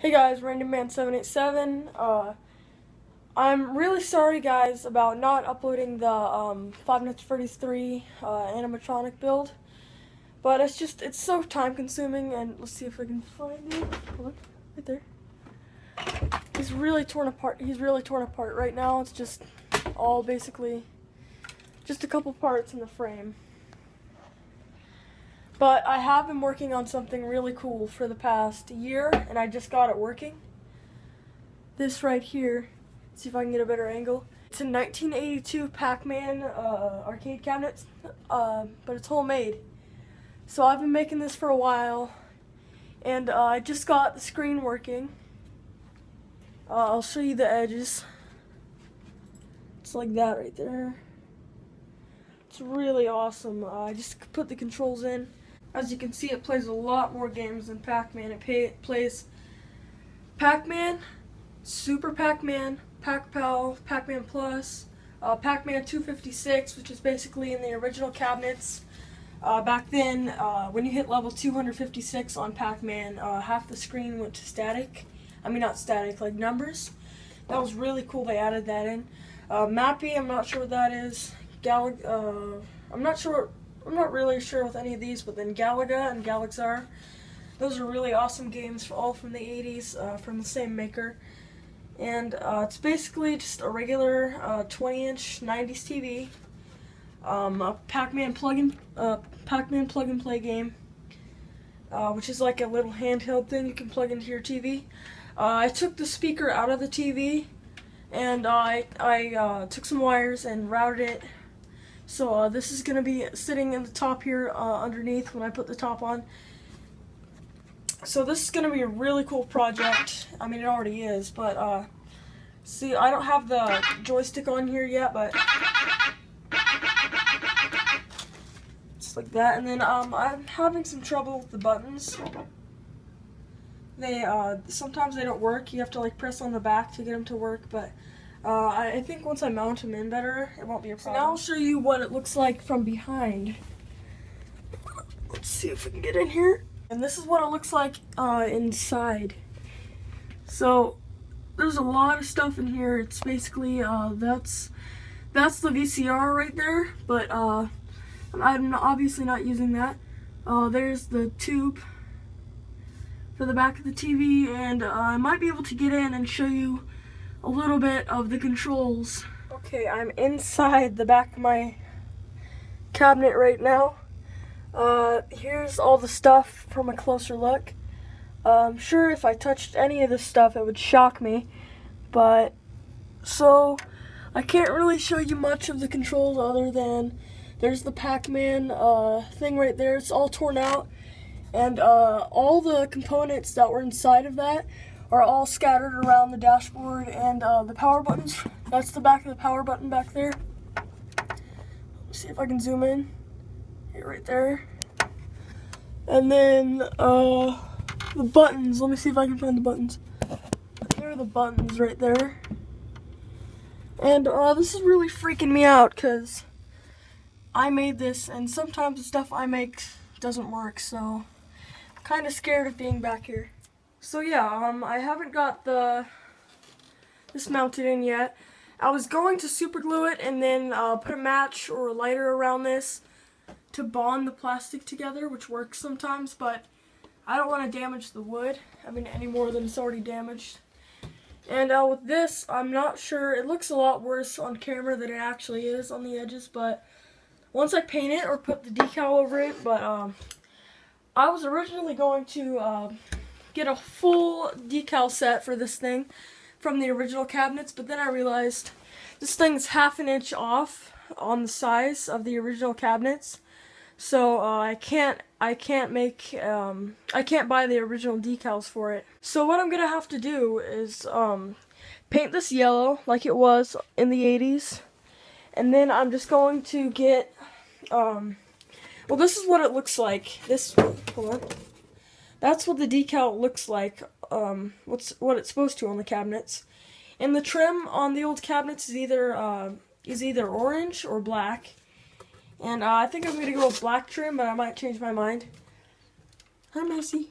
Hey guys, RandomMan787. I'm really sorry guys about not uploading the Five Nights at Freddy's 3 animatronic build. But it's so time consuming, and let's see if I can find it. Hold on, right there. He's really torn apart right now. It's just all basically just a couple parts in the frame. But I have been working on something really cool for the past year, and I just got it working. This right here, see if I can get a better angle. It's a 1982 Pac-Man arcade cabinet, but it's homemade. So I've been making this for a while, and I just got the screen working. I'll show you the edges. It's like that right there. It's really awesome. I just put the controls in. As you can see, it plays a lot more games than Pac-Man. It plays Pac-Man, Super Pac-Man, Pac-Pal, Pac-Man Plus, Pac-Man 256, which is basically in the original cabinets. Back then, when you hit level 256 on Pac-Man, half the screen went to static. I mean, not static, like numbers. That was really cool. They added that in. Mappy, I'm not sure what that is. I'm not really sure with any of these, but then Galaga and Galaxar. Those are really awesome games, all from the 80s, from the same maker. And it's basically just a regular 20-inch 90s TV, a Pac-Man plug and play game, which is like a little handheld thing you can plug into your TV. I took the speaker out of the TV, and I took some wires and routed it. So this is going to be sitting in the top here underneath when I put the top on. So this is going to be a really cool project. I mean, it already is, but see, I don't have the joystick on here yet, but just like that. And then I'm having some trouble with the buttons. They sometimes they don't work. You have to like press on the back to get them to work, but I think once I mount them in better, it won't be a problem. So now I'll show you what it looks like from behind. Let's see if we can get in here. And this is what it looks like inside. So there's a lot of stuff in here. It's basically that's the VCR right there, but I'm obviously not using that. There's the tube for the back of the TV, and I might be able to get in and show you a little bit of the controls. Okay, I'm inside the back of my cabinet right now. Here's all the stuff from a closer look. I'm sure if I touched any of this stuff it would shock me, but so I can't really show you much of the controls other than there's the Pac-Man thing right there. It's all torn out, and all the components that were inside of that are all scattered around the dashboard, and the power buttons. That's the back of the power button back there. Let's see if I can zoom in. Here, right there. And then the buttons. Let me see if I can find the buttons. There are the buttons right there. And this is really freaking me out because I made this, and sometimes the stuff I make doesn't work, so I'm kind of scared of being back here. So yeah, I haven't got this mounted in yet. I was going to super glue it and then put a match or a lighter around this to bond the plastic together, which works sometimes, but I don't want to damage the wood, I mean, any more than it's already damaged. And with this, I'm not sure, it looks a lot worse on camera than it actually is on the edges, but once I paint it or put the decal over it, but I was originally going to get a full decal set for this thing from the original cabinets, but then I realized this thing's half an inch off on the size of the original cabinets, so I can't buy the original decals for it. So what I'm gonna have to do is paint this yellow like it was in the 80s, and then I'm just going to get well, this is what it looks like. Hold on. That's what the decal looks like, what it's supposed to on the cabinets. And the trim on the old cabinets is either orange or black. And I think I'm going to go with black trim, but I might change my mind. Hi, Messi.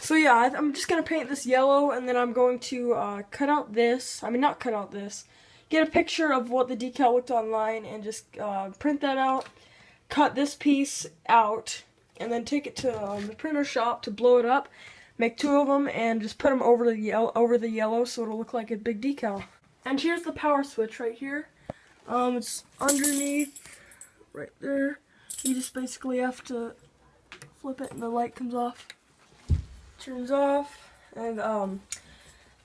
So yeah, I'm just going to paint this yellow, and then I'm going to cut out this. I mean, not cut out this. Get a picture of what the decal looked online and just print that out. Cut this piece out, and then take it to the printer shop to blow it up. Make 2 of them, and just put them over the yellow so it'll look like a big decal. And here's the power switch right here. It's underneath, right there. You just basically have to flip it and the light comes off. Turns off. And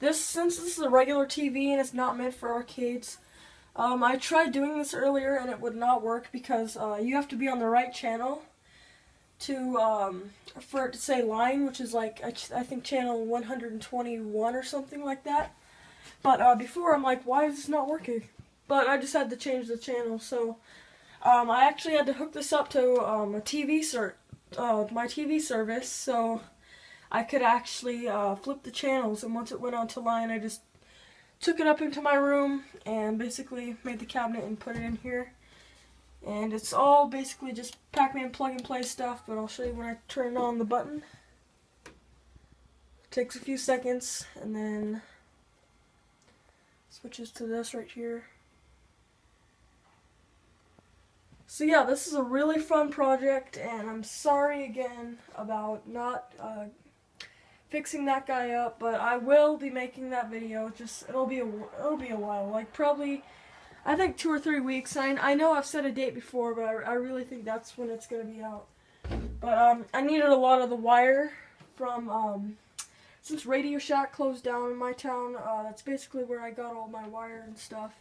since this is a regular TV and it's not meant for arcades, I tried doing this earlier and it would not work because you have to be on the right channel to for it to say line, which is like I think channel 121 or something like that. But before I'm like, why is this not working? But I just had to change the channel, so I actually had to hook this up to my TV service, so I could actually flip the channels. And once it went onto line, I just took it up into my room and basically made the cabinet and put it in here. And it's all basically just Pac-Man plug and play stuff, but I'll show you when I turn on the button. It takes a few seconds, and then switches to this right here. So yeah, this is a really fun project, and I'm sorry again about not fixing that guy up, but I will be making that video. Just it'll be a while, like probably I think 2 or 3 weeks. I know I've said a date before, but I really think that's when it's gonna be out. But I needed a lot of the wire from since Radio Shack closed down in my town. That's basically where I got all my wire and stuff.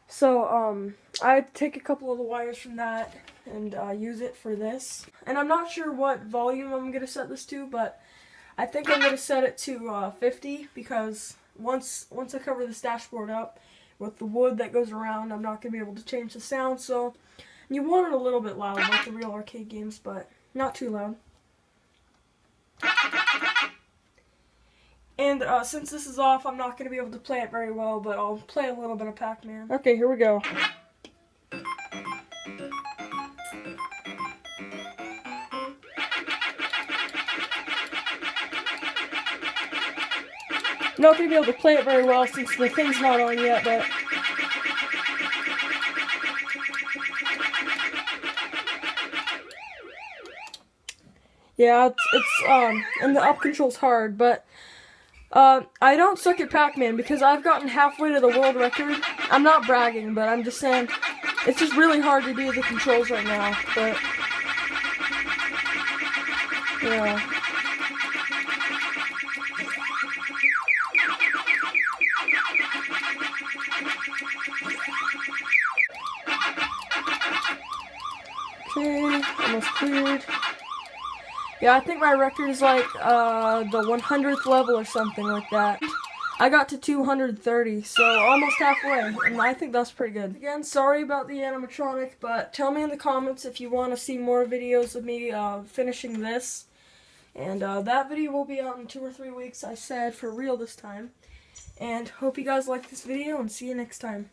So I had to take a couple of the wires from that and use it for this. And I'm not sure what volume I'm gonna set this to, but I think I'm gonna set it to 50 because once I cover this dashboard up with the wood that goes around, I'm not gonna be able to change the sound. So you want it a little bit loud, like the real arcade games, but not too loud. And since this is off, I'm not going to be able to play it very well, but I'll play a little bit of Pac-Man. Okay, here we go. I'm not going to be able to play it very well since the thing's not on yet, but yeah, it's and the up control's hard, but I don't suck at Pac-Man because I've gotten halfway to the world record. I'm not bragging, but I'm just saying it's just really hard to do the controls right now, but yeah. Okay, almost cleared. Yeah, I think my record is like the 100th level or something like that. I got to 230, so almost halfway, and I think that's pretty good. Again, sorry about the animatronic, but tell me in the comments if you want to see more videos of me finishing this. And that video will be out in 2 or 3 weeks, I said, for real this time. And hope you guys like this video, and see you next time.